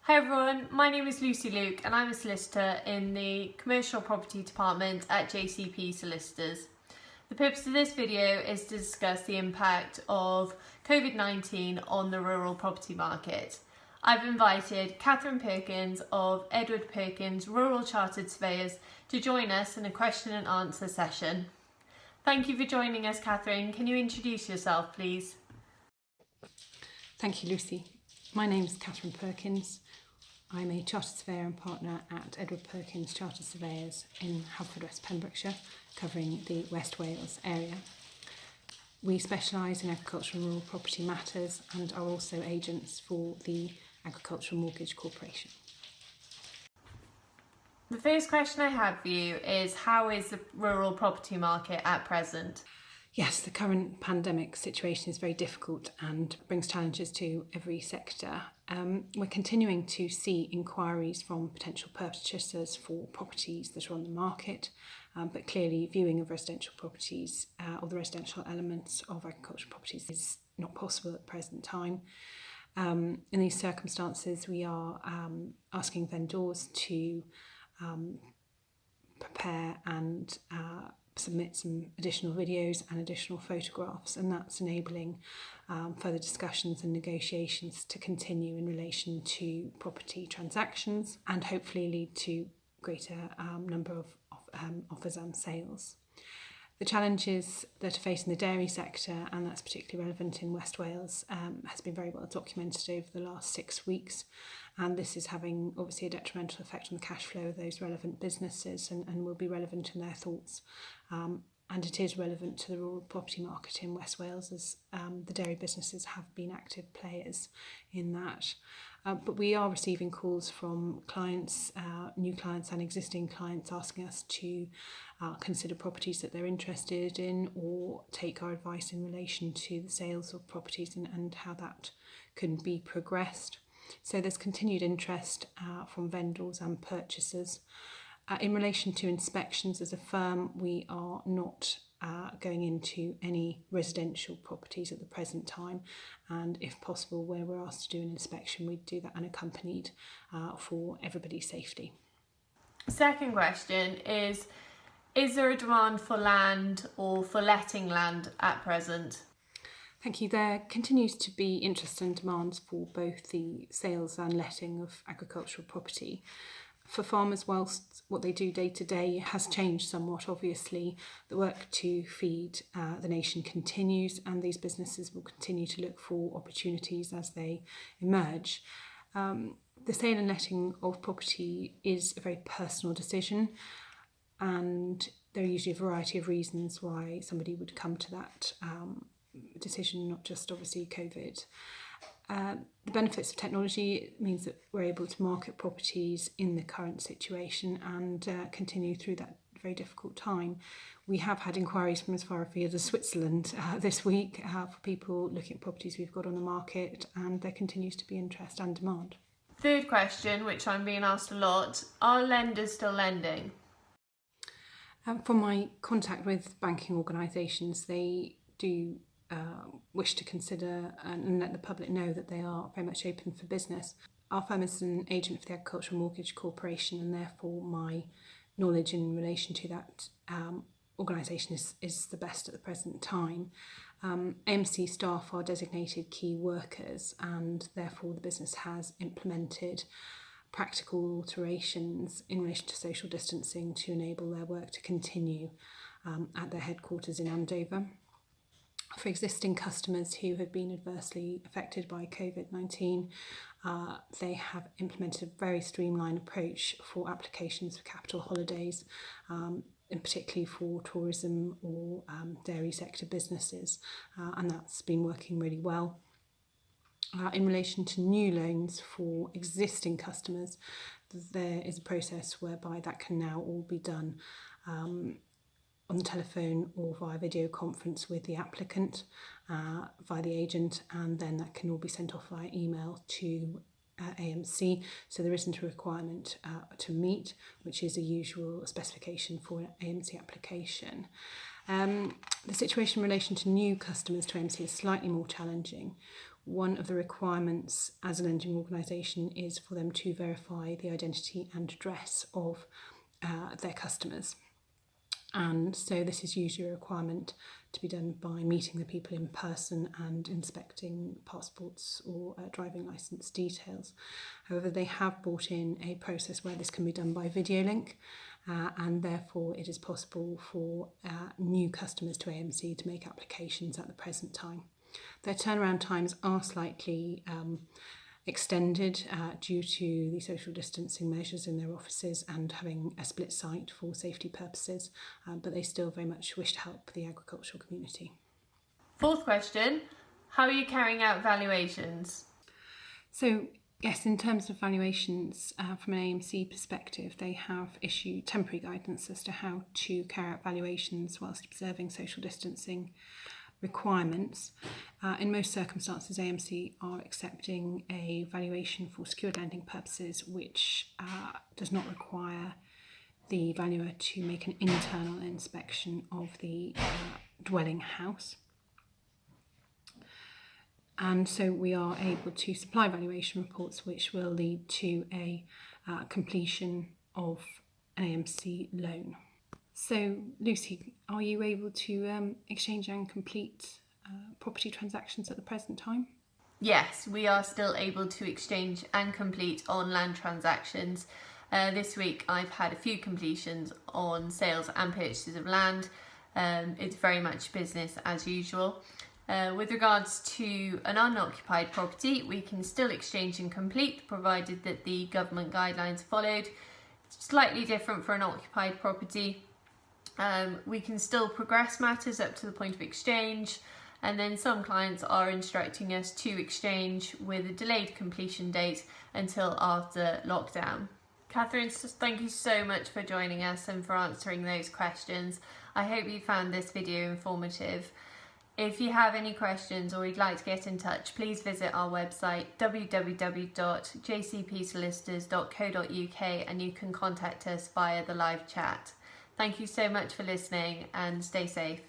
Hi everyone, my name is Lucy Luke and I'm a solicitor in the Commercial Property Department at JCP Solicitors. The purpose of this video is to discuss the impact of Covid-19 on the rural property market. I've invited Kathryn Perkins of Edward Perkins Rural Chartered Surveyors to join us in a question and answer session. Thank you for joining us, Kathryn. Can you introduce yourself, please? Thank you, Lucy. My name is Kathryn Perkins. I'm a Chartered Surveyor and Partner at Edward Perkins Chartered Surveyors in Haverfordwest, Pembrokeshire, covering the West Wales area. We specialise in agricultural and rural property matters and are also agents for the Agricultural Mortgage Corporation. The first question I have for you is, how is the rural property market at present? Yes, the current pandemic situation is very difficult and brings challenges to every sector. We're continuing to see inquiries from potential purchasers for properties that are on the market, but clearly viewing of residential properties or the residential elements of agricultural properties is not possible at the present time. In these circumstances, we are asking vendors to prepare and submit some additional videos and additional photographs, and that's enabling further discussions and negotiations to continue in relation to property transactions and hopefully lead to greater number of offers and sales. The challenges that are facing the dairy sector, and that's particularly relevant in West Wales, has been very well documented over the last 6 weeks, and this is having obviously a detrimental effect on the cash flow of those relevant businesses and will be relevant in their thoughts. And it is relevant to the rural property market in West Wales, as the dairy businesses have been active players in that. But we are receiving calls from clients, new clients and existing clients, asking us to consider properties that they're interested in or take our advice in relation to the sales of properties and how that can be progressed. So there's continued interest from vendors and purchasers. In relation to inspections, as a firm, we are not going into any residential properties at the present time, and if possible, where we're asked to do an inspection, we'd do that unaccompanied for everybody's safety. Second question is there a demand for land or for letting land at present? Thank you. There continues to be interest and demand for both the sales and letting of agricultural property. For farmers, whilst what they do day to day has changed somewhat, obviously, the work to feed the nation continues, and these businesses will continue to look for opportunities as they emerge. The sale and letting of property is a very personal decision, and there are usually a variety of reasons why somebody would come to that decision, not just obviously COVID. The benefits of technology means that we're able to market properties in the current situation and continue through that very difficult time. We have had inquiries from as far afield as Switzerland this week for people looking at properties we've got on the market, and there continues to be interest and demand. Third question, which I'm being asked a lot, are lenders still lending? From my contact with banking organisations, they do wish to consider and let the public know that they are very much open for business. Our firm is an agent for the Agricultural Mortgage Corporation, and therefore my knowledge in relation to that organisation is the best at the present time. AMC staff are designated key workers, and therefore the business has implemented practical alterations in relation to social distancing to enable their work to continue at their headquarters in Andover. For existing customers who have been adversely affected by COVID-19, they have implemented a very streamlined approach for applications for capital holidays, and particularly for tourism or dairy sector businesses, and that's been working really well. In relation to new loans for existing customers, there is a process whereby that can now all be done on the telephone or via video conference with the applicant, via the agent, and then that can all be sent off via email to AMC, so there isn't a requirement to meet, which is a usual specification for an AMC application. The situation in relation to new customers to AMC is slightly more challenging. one of the requirements as a lending organisation is for them to verify the identity and address of their customers. And so this is usually a requirement to be done by meeting the people in person and inspecting passports or driving licence details. However, they have brought in a process where this can be done by video link, and therefore it is possible for new customers to AMC to make applications at the present time. Their turnaround times are slightly extended due to the social distancing measures in their offices and having a split site for safety purposes, but they still very much wish to help the agricultural community. Fourth question, how are you carrying out valuations? So yes, in terms of valuations, from an AMC perspective, they have issued temporary guidance as to how to carry out valuations whilst observing social distancing requirements. In most circumstances, AMC are accepting a valuation for secured lending purposes, which does not require the valuer to make an internal inspection of the dwelling house. And so we are able to supply valuation reports which will lead to a completion of an AMC loan. So, Lucy, are you able to exchange and complete property transactions at the present time? Yes, we are still able to exchange and complete on land transactions. This week I've had a few completions on sales and purchases of land. It's very much business as usual. With regards to an unoccupied property, we can still exchange and complete provided that the government guidelines are followed. It's slightly different for an occupied property. We can still progress matters up to the point of exchange, and then some clients are instructing us to exchange with a delayed completion date until after lockdown. Kathryn, thank you so much for joining us and for answering those questions. I hope you found this video informative. If you have any questions or you'd like to get in touch, please visit our website www.jcpsolicitors.co.uk and you can contact us via the live chat. Thank you so much for listening and stay safe.